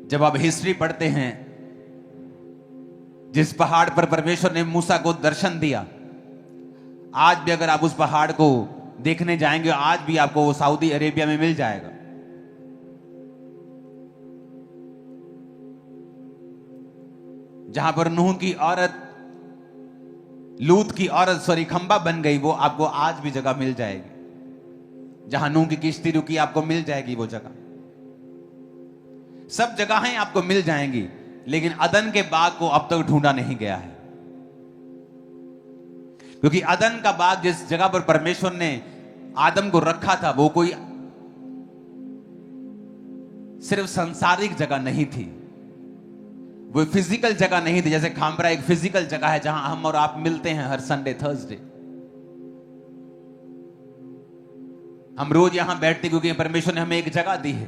जब आप हिस्ट्री पढ़ते हैं, जिस पहाड़ पर परमेश्वर ने मूसा को दर्शन दिया, आज भी अगर आप उस पहाड़ को देखने जाएंगे, आज भी आपको वो सऊदी अरेबिया में मिल जाएगा। जहां पर नूह की औरत, लूत की औरत खंबा बन गई, वो आपको आज भी जगह मिल जाएगी। जहां नूह की किश्ती रुकी, आपको मिल जाएगी वो जगह। सब जगहें आपको मिल जाएंगी, लेकिन अदन के बाग को अब तक ढूंढा नहीं गया है। क्योंकि अदन का बाग, जिस जगह पर परमेश्वर ने आदम को रखा था, वो कोई सिर्फ सांसारिक जगह नहीं थी, वो फिजिकल जगह नहीं थी। जैसे खामरा एक फिजिकल जगह है जहां हम और आप मिलते हैं हर संडे थर्सडे। हम रोज यहां बैठते क्योंकि परमेश्वर ने हमें एक जगह दी है।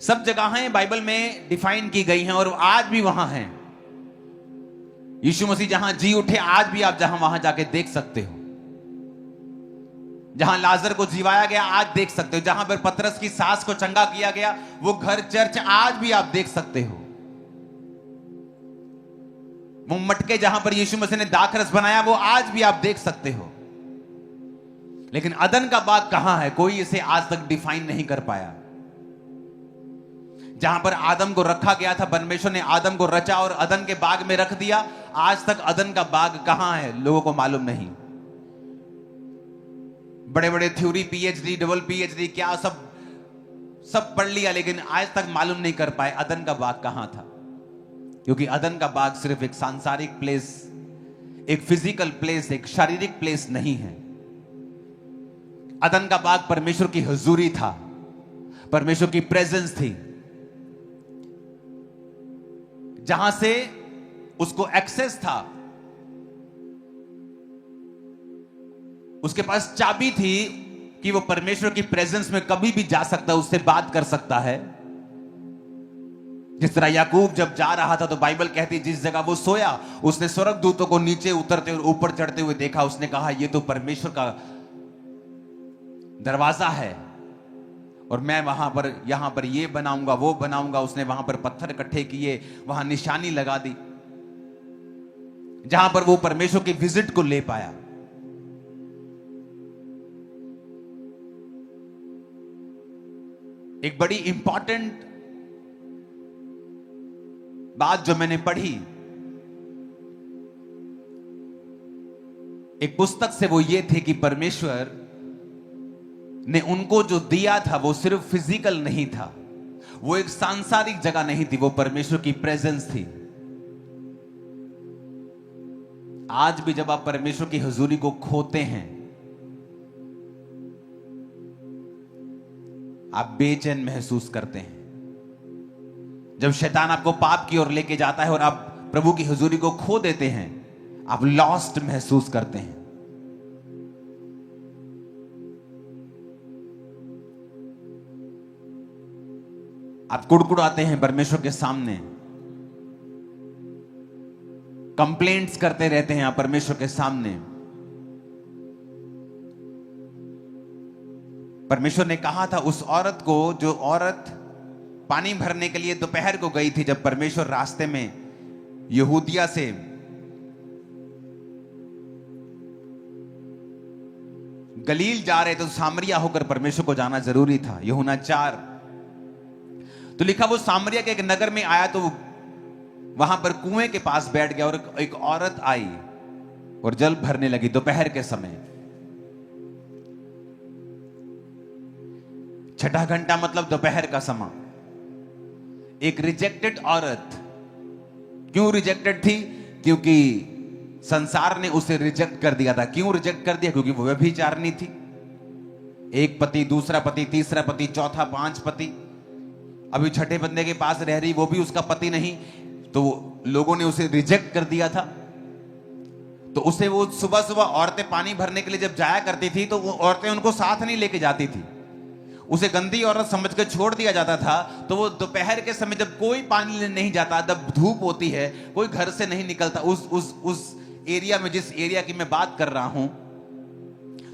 सब जगहें बाइबल में डिफाइन की गई हैं और आज भी वहां हैं। यीशु मसीह जहां जी उठे, आज भी आप जहां वहां जाके देख सकते हो। जहां लाजर को जिवाया गया, आज देख सकते हो। जहां पर पतरस की सास को चंगा किया गया, वो घर चर्च आज भी आप देख सकते हो। वो मटके जहां पर यीशु मसीह ने दाखरस बनाया, वो आज भी आप देख सकते हो। लेकिन अदन का बाग कहां है? कोई इसे आज तक डिफाइन नहीं कर पाया। जहां पर आदम को रखा गया था, परमेश्वर ने आदम को रचा और अदन के बाग में रख दिया। आज तक अदन का बाग कहां है, लोगों को मालूम नहीं। बड़े बड़े थ्योरी, पीएचडी, डबल पीएचडी, क्या सब पढ़ लिया, लेकिन आज तक मालूम नहीं कर पाए अदन का बाग कहां था। क्योंकि अदन का बाग सिर्फ एक सांसारिक प्लेस, एक फिजिकल प्लेस, एक शारीरिक प्लेस नहीं है। अदन का बाग परमेश्वर की हुजूरी था, परमेश्वर की प्रेजेंस थी, जहां से उसको एक्सेस था। उसके पास चाबी थी कि वो परमेश्वर की प्रेजेंस में कभी भी जा सकता है, उससे बात कर सकता है। जिस तरह याकूब जब जा रहा था, तो बाइबल कहती जिस जगह वो सोया, उसने स्वर्गदूतों को नीचे उतरते और ऊपर चढ़ते हुए देखा। उसने कहा ये तो परमेश्वर का दरवाजा है और मैं वहां पर, यहां पर ये बनाऊंगा, वो बनाऊंगा। उसने वहां पर पत्थर इकट्ठे किए, वहां निशानी लगा दी, जहां पर वो परमेश्वर की विजिट को ले पाया। एक बड़ी इंपॉर्टेंट बात जो मैंने पढ़ी एक पुस्तक से, वो ये थे कि परमेश्वर ने उनको जो दिया था वो सिर्फ फिजिकल नहीं था, वो एक सांसारिक जगह नहीं थी, वो परमेश्वर की प्रेजेंस थी। आज भी जब आप परमेश्वर की हुजूरी को खोते हैं, आप बेचैन महसूस करते हैं। जब शैतान आपको पाप की ओर लेके जाता है और आप प्रभु की हुजूरी को खो देते हैं, आप लॉस्ट महसूस करते हैं। आप कुड़कुड़ाते हैं परमेश्वर के सामने, कंप्लेंट्स करते रहते हैं आप परमेश्वर के सामने। परमेश्वर ने कहा था उस औरत को, जो औरत पानी भरने के लिए दोपहर को गई थी, जब परमेश्वर रास्ते में यहूदिया से गलील जा रहे, तो सामरिया होकर परमेश्वर को जाना जरूरी था। यूहन्ना 4 तो लिखा, वो सामरिया के एक नगर में आया, तो वहां पर कुएं के पास बैठ गया और एक औरत आई और जल भरने लगी दोपहर के समय। छठा घंटा मतलब दोपहर का समय। एक रिजेक्टेड औरत। क्यों रिजेक्टेड थी? क्योंकि संसार ने उसे रिजेक्ट कर दिया था। क्यों रिजेक्ट कर दिया? क्योंकि वो व्यभिचारिणी थी। एक पति, दूसरा पति, तीसरा पति, चौथा, 5 पति। अभी छठे बंदे के पास रह रही, वो भी उसका पति नहीं, तो लोगों ने उसे रिजेक्ट कर दिया था। तो उसे वो सुबह सुबह औरतें पानी भरने के लिए जब जाया करती थी, तो वो औरतें उनको साथ नहीं लेके जाती थी, उसे गंदी औरत समझ कर छोड़ दिया जाता था। तो वो दोपहर के समय जब कोई पानी लेने नहीं जाता, जब धूप होती है, कोई घर से नहीं निकलता, उस एरिया में, जिस एरिया की मैं बात कर रहा हूं,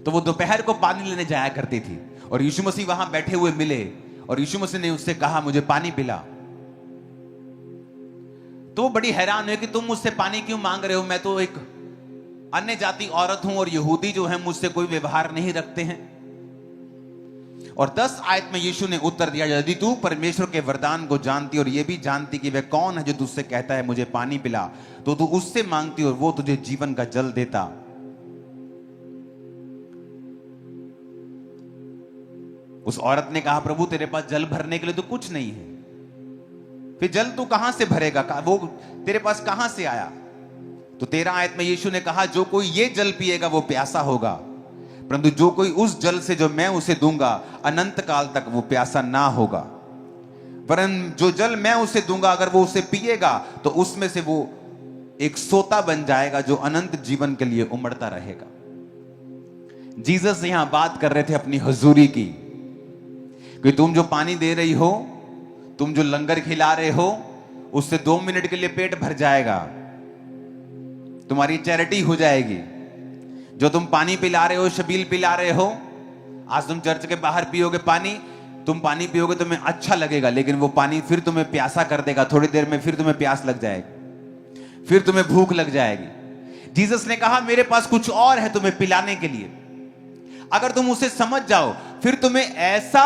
तो वो दोपहर को पानी लेने जाया करती थी। और यीशु मसीह वहां बैठे हुए मिले और यीशु मसीह ने उससे कहा मुझे पानी पिला। तो वो बड़ी हैरान हुई कि तुम मुझसे पानी क्यों मांग रहे हो, मैं तो एक अन्य जाति औरत हूं और यहूदी जो है मुझसे कोई व्यवहार नहीं रखते हैं। और 10 आयत में यीशु ने उत्तर दिया, यदि तू परमेश्वर के वरदान को जानती और यह भी जानती कि वह कौन है जो तुझसे कहता है मुझे पानी पिला, तो तू उससे मांगती और वो तुझे जीवन का जल देता। उस औरत ने कहा, प्रभु तेरे पास जल भरने के लिए तो कुछ नहीं है, फिर जल तू कहां से भरेगा, वो तेरे पास कहां से आया? तो 13 आयत में यीशु ने कहा, जो कोई ये जल पिएगा वो प्यासा होगा, परंतु जो कोई उस जल से जो मैं उसे दूंगा अनंत काल तक वो प्यासा ना होगा। परंतु जो जल मैं उसे दूंगा अगर वो उसे पिएगा तो उसमें से वो एक सोता बन जाएगा जो अनंत जीवन के लिए उमड़ता रहेगा। जीसस यहां बात कर रहे थे अपनी हुजूरी की, कि तुम जो पानी दे रही हो, तुम जो लंगर खिला रहे हो, उससे 2 मिनट के लिए पेट भर जाएगा, तुम्हारी चैरिटी हो जाएगी। जो तुम पानी पिला रहे हो, शबील पिला रहे हो, आज तुम चर्च के बाहर पियोगे पानी, तुम पानी पियोगे तुम्हें अच्छा लगेगा, लेकिन वो पानी फिर तुम्हें प्यासा कर देगा। थोड़ी देर में फिर तुम्हें प्यास लग जाएगी, फिर तुम्हें भूख लग जाएगी। जीसस ने कहा मेरे पास कुछ और है तुम्हें पिलाने के लिए, अगर तुम उसे समझ जाओ फिर तुम्हें ऐसा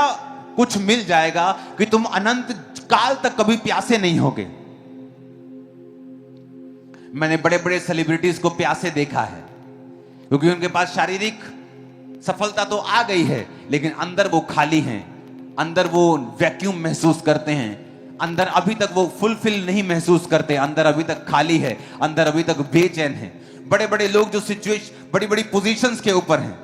कुछ मिल जाएगा कि तुम अनंत काल तक कभी प्यासे नहीं होगे। मैंने बड़े बड़े सेलिब्रिटीज को प्यासे देखा है, क्योंकि उनके पास शारीरिक सफलता तो आ गई है, लेकिन अंदर वो खाली हैं, अंदर वो वैक्यूम महसूस करते हैं, अंदर अभी तक वो फुलफिल नहीं महसूस करते, अंदर अभी तक खाली है, अंदर अभी तक बेचैन है। बड़े बड़े लोग जो सिचुएशन, बड़ी बड़ी पोजीशंस के ऊपर हैं,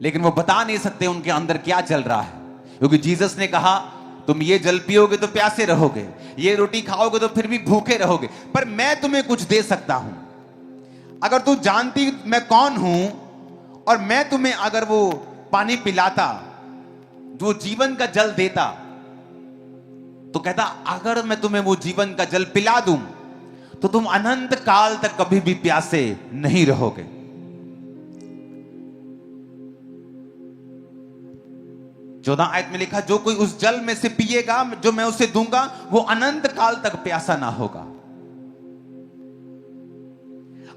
लेकिन वो बता नहीं सकते उनके अंदर क्या चल रहा है, क्योंकि जीसस ने कहा तुम ये जल पियोगे तो प्यासे रहोगे, ये रोटी खाओगे तो फिर भी भूखे रहोगे, पर मैं तुम्हें कुछ दे सकता हूं। अगर तू जानती मैं कौन हूं और मैं तुम्हें अगर वो पानी पिलाता, जो जीवन का जल देता, तो कहता अगर मैं तुम्हें वो जीवन का जल पिला दूं तो तुम अनंत काल तक कभी भी प्यासे नहीं रहोगे। चौदह आयत में लिखा, जो कोई उस जल में से पिएगा जो मैं उसे दूंगा वो अनंत काल तक प्यासा ना होगा,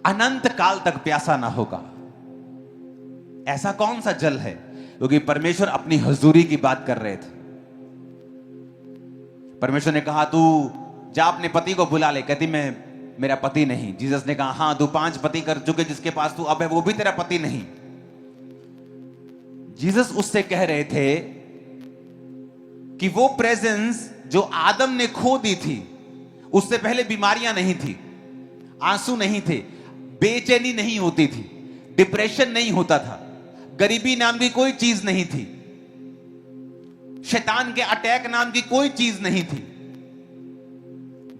अनंत काल तक प्यासा ना होगा। ऐसा कौन सा जल है? क्योंकि परमेश्वर अपनी हुजूरी की बात कर रहे थे। परमेश्वर ने कहा तू जा अपने पति को बुला ले, कहती मैं मेरा पति नहीं। जीसस ने कहा हां तू 5 पति कर चुके, जिसके पास तू अब है वो भी तेरा पति नहीं। जीसस उससे कह रहे थे कि वो प्रेजेंस जो आदम ने खो दी थी, उससे पहले बीमारियां नहीं थी, आंसू नहीं थे, बेचैनी नहीं होती थी, डिप्रेशन नहीं होता था, गरीबी नाम की कोई चीज नहीं थी, शैतान के अटैक नाम की कोई चीज नहीं थी,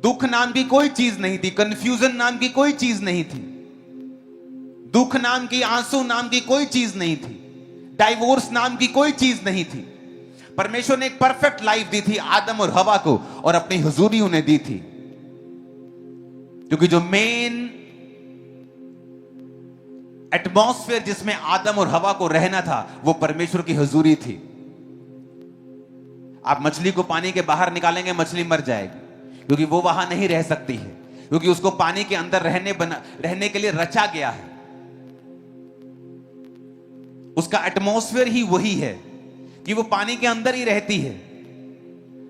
दुख नाम की कोई चीज नहीं थी, कंफ्यूजन नाम की कोई चीज नहीं थी, दुख नाम की, आंसू नाम की कोई चीज नहीं थी, डाइवोर्स नाम की कोई चीज नहीं थी। परमेश्वर ने एक परफेक्ट लाइफ दी थी आदम और हवा को, और अपनी हुजूरी उन्हें दी थी, क्योंकि जो मेन एटमॉस्फेयर जिसमें आदम और हवा को रहना था वो परमेश्वर की हुजूरी थी। आप मछली को पानी के बाहर निकालेंगे, मछली मर जाएगी, क्योंकि वो वहां नहीं रह सकती है, क्योंकि उसको पानी के अंदर रहने के लिए रचा गया है। उसका एटमॉस्फेयर ही वही है कि वो पानी के अंदर ही रहती है।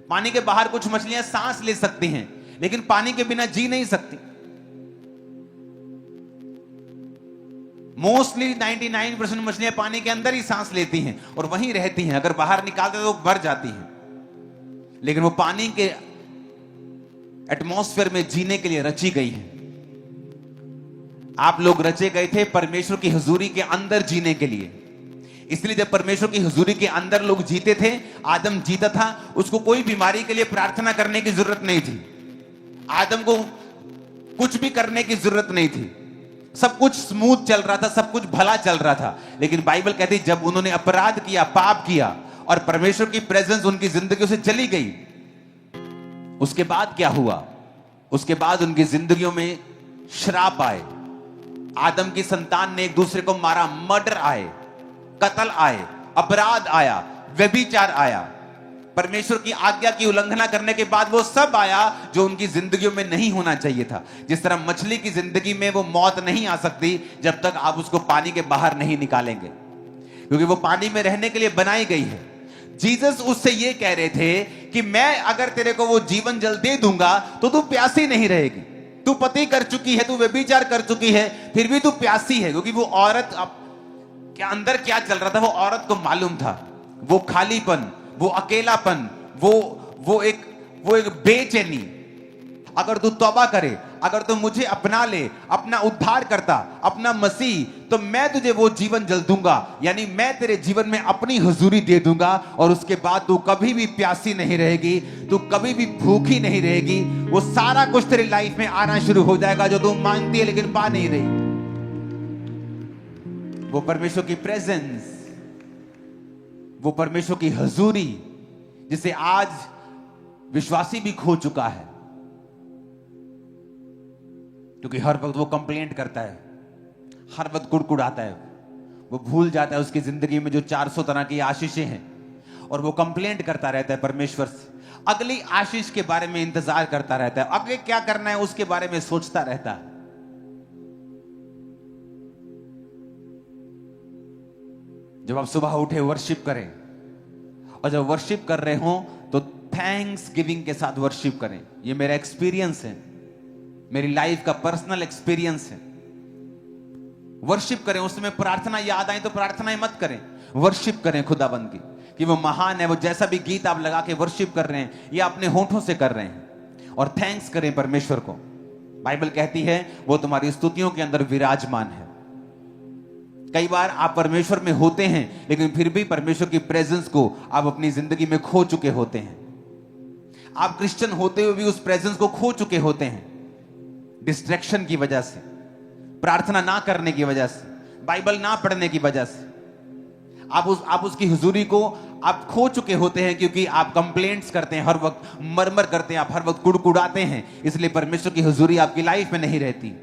पानी के बाहर कुछ मछलियां सांस ले सकती हैं, लेकिन पानी के बिना जी नहीं सकती। मोस्टली 99% मछलियां पानी के अंदर ही सांस लेती हैं और वहीं रहती हैं, अगर बाहर निकालते तो मर जाती हैं, लेकिन वो पानी के एटमॉस्फेयर में जीने के लिए रची गई है। आप लोग रचे गए थे परमेश्वर की हुजूरी के अंदर जीने के लिए। इसलिए जब परमेश्वर की हुजूरी के अंदर लोग जीते थे, आदम जीता था, उसको कोई बीमारी के लिए प्रार्थना करने की जरूरत नहीं थी, आदम को कुछ भी करने की जरूरत नहीं थी, सब कुछ स्मूथ चल रहा था, सब कुछ भला चल रहा था। लेकिन बाइबल कहती जब उन्होंने अपराध किया, पाप किया और परमेश्वर की प्रेजेंस उनकी जिंदगी से चली गई, उसके बाद क्या हुआ? उसके बाद उनकी जिंदगियों में श्राप आए, आदम की संतान ने एक दूसरे को मारा, मर्डर आए, कत्ल आए, अपराध आया, व्यभिचार आया, परमेश्वर की आज्ञा की उल्लंघना करने के बाद वो सब आया जो उनकी जिंदगियों में नहीं होना चाहिए था। जिस तरह मछली की जिंदगी में वो मौत नहीं आ सकती जब तक आप उसको पानी के बाहर नहीं निकालेंगे, क्योंकि वो पानी में रहने के लिए बनाई गई है। जीसस उससे ये कह रहे थे कि मैं अगर तेरे को वो जीवन जल दे दूंगा तो तू प्यासी नहीं रहेगी। तू पति कर चुकी है, तू व्यभिचार कर चुकी है, फिर भी तू प्यासी है, क्योंकि वो औरत क्या अंदर क्या चल रहा था वो औरत को मालूम था। वो खालीपन, वो अकेलापन, वो एक बेचैनी। अगर तू तौबा करे, अगर तू मुझे अपना ले, अपना उद्धार करता, अपना मसीह, तो मैं तुझे वो जीवन जल दूंगा, यानी मैं तेरे जीवन में अपनी हुजूरी दे दूंगा और उसके बाद तू कभी भी प्यासी नहीं रहेगी, तू कभी भी भूखी नहीं रहेगी। वो सारा कुछ तेरी लाइफ में आना शुरू हो जाएगा जो तू मांगती है लेकिन पा नहीं रही। वो परमेश्वर की प्रेजेंस, वो परमेश्वर की हुजूरी, जिसे आज विश्वासी भी खो चुका है, क्योंकि हर वक्त वो कंप्लेंट करता है, हर वक्त कुड़कुड़ाता है, वो भूल जाता है उसकी जिंदगी में जो 400 तरह की आशीषें हैं, और वो कंप्लेंट करता रहता है परमेश्वर से, अगली आशीष के बारे में इंतजार करता रहता है, आगे क्या करना है उसके बारे में सोचता रहता है। जब आप सुबह उठे वर्शिप करें, और जब वर्शिप कर रहे हो तो थैंक्स गिविंग के साथ वर्शिप करें। ये मेरा एक्सपीरियंस है, मेरी लाइफ का पर्सनल एक्सपीरियंस है। वर्शिप करें, उसमें प्रार्थना याद आए तो प्रार्थनाएं मत करें, वर्शिप करें खुदाबंद की कि वो महान है। वो जैसा भी गीत आप लगा के वर्शिप कर रहे हैं या अपने होठों से कर रहे हैं, और थैंक्स करें परमेश्वर को। बाइबल कहती है वो तुम्हारी स्तुतियों के अंदर विराजमान है। कई बार आप परमेश्वर में होते हैं लेकिन फिर भी परमेश्वर की प्रेजेंस को आप अपनी जिंदगी में खो चुके होते हैं। आप क्रिश्चियन होते हुए भी उस प्रेजेंस को खो चुके होते हैं, डिस्ट्रैक्शन की वजह से, प्रार्थना ना करने की वजह से, बाइबल ना पढ़ने की वजह से। आप उसकी हुजूरी को आप खो चुके होते हैं, क्योंकि आप कंप्लेंट्स करते हैं, हर वक्त मरमर करते हैं, आप हर वक्त कुड़कुड़ाते हैं, इसलिए परमेश्वर की हुजूरी आपकी लाइफ में नहीं रहती।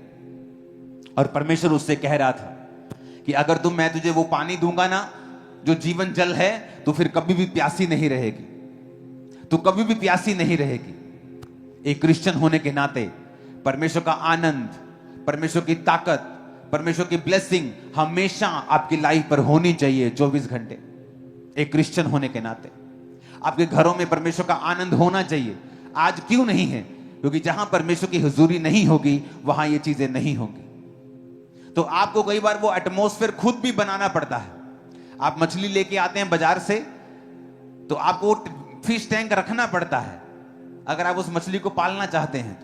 और परमेश्वर उससे कह रहा था कि अगर मैं तुझे वो पानी दूंगा ना जो जीवन जल है, तो फिर कभी भी प्यासी नहीं रहेगी, तू कभी भी प्यासी नहीं रहेगी। एक क्रिश्चियन होने के नाते परमेश्वर का आनंद, परमेश्वर की ताकत, परमेश्वर की ब्लेसिंग हमेशा आपकी लाइफ पर होनी चाहिए 24 घंटे। एक क्रिश्चियन होने के नाते आपके घरों में परमेश्वर का आनंद होना चाहिए। आज क्यों नहीं है? क्योंकि जहां परमेश्वर की हुजूरी नहीं होगी वहां ये चीजें नहीं होंगी। तो आपको कई बार वो एटमॉस्फेयर खुद भी बनाना पड़ता है। आप मछली लेके आते हैं बाजार से, तो आपको फिश टैंक रखना पड़ता है। अगर आप उस मछली को पालना चाहते हैं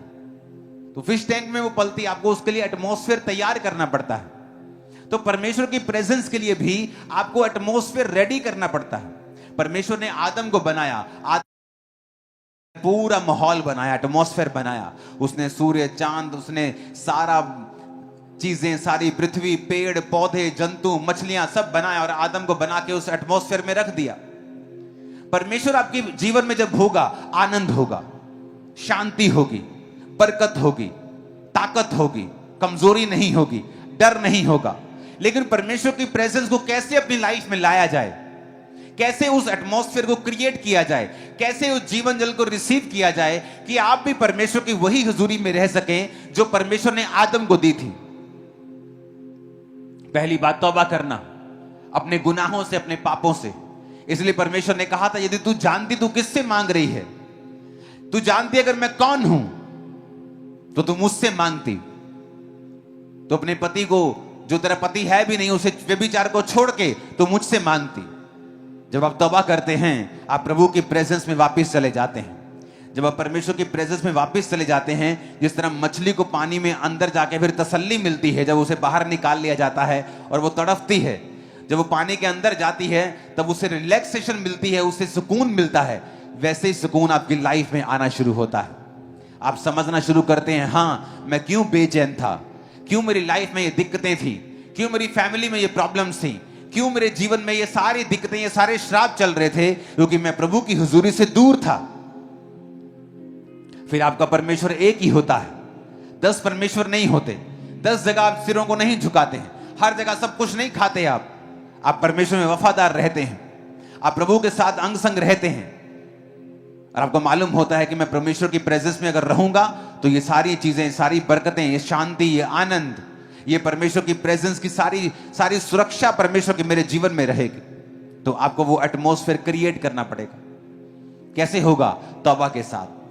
तो फिश टैंक में वो पलती, आपको उसके लिए एटमॉस्फेयर तैयार करना पड़ता है। तो परमेश्वर की प्रेजेंस के लिए भी आपको एटमॉस्फेयर रेडी करना पड़ता है। परमेश्वर ने आदम को बनाया, पूरा माहौल बनाया, एटमॉस्फेयर बनाया। उसने सूर्य, चांद, उसने सारा चीजें, सारी पृथ्वी, पेड़ पौधे, जंतु, मछलियां सब बनाया और आदम को बना के उस एटमॉस्फेयर में रख दिया। परमेश्वर आपके जीवन में जब होगा, आनंद होगा, शांति होगी, बरकत होगी, ताकत होगी, कमजोरी नहीं होगी, डर नहीं होगा। लेकिन परमेश्वर की प्रेजेंस को कैसे अपनी लाइफ में लाया जाए, कैसे उस एटमॉस्फेयर को क्रिएट किया जाए, कैसे उस जीवन जल को रिसीव किया जाए कि आप भी परमेश्वर की वही हुजूरी में रह सकें जो परमेश्वर ने आदम को दी थी। पहली बात तौबा करना अपने गुनाहों से, अपने पापों से। इसलिए परमेश्वर ने कहा था यदि तू जानती तू किससे मांग रही है, तू जानती अगर मैं कौन हूं तो तू मुझसे मांगती। तो अपने पति को, जो तेरा पति है भी नहीं, उसे व्यभिचार को छोड़ के तो मुझसे मांगती। जब आप तौबा करते हैं आप प्रभु की प्रेजेंस में वापस चले जाते हैं। जब आप परमेश्वर की प्रेजेंस में वापस चले जाते हैं, जिस तरह मछली को पानी में अंदर जाके फिर तसल्ली मिलती है जब उसे बाहर निकाल लिया जाता है और वो तड़पती है, जब वो पानी के अंदर जाती है तब उसे रिलैक्सेशन मिलती है, उसे सुकून मिलता है, वैसे ही सुकून आपकी लाइफ में आना शुरू होता है। आप समझना शुरू करते हैं, हाँ मैं क्यों बेचैन था, क्यों मेरी लाइफ में ये दिक्कतें थी, क्यों मेरी फैमिली में ये प्रॉब्लम्स थी, क्यों मेरे जीवन में ये सारी दिक्कतें, ये सारे श्राप चल रहे थे, क्योंकि मैं प्रभु की हुजूरी से दूर था। फिर आपका परमेश्वर एक ही होता है, 10 परमेश्वर नहीं होते। 10 जगह आप सिरों को नहीं झुकाते हैं, हर जगह सब कुछ नहीं खाते आप परमेश्वर में वफादार रहते हैं। आप प्रभु के साथ अंग संग रहते हैं और आपको मालूम होता है कि मैं परमेश्वर की प्रेजेंस में अगर रहूंगा तो ये सारी चीजें, सारी बरकतें, ये शांति, ये आनंद, ये परमेश्वर की प्रेजेंस की सारी सारी सुरक्षा परमेश्वर के मेरे जीवन में रहेगी। तो आपको वो एटमॉस्फेयर क्रिएट करना पड़ेगा। कैसे होगा? तौबा के साथ।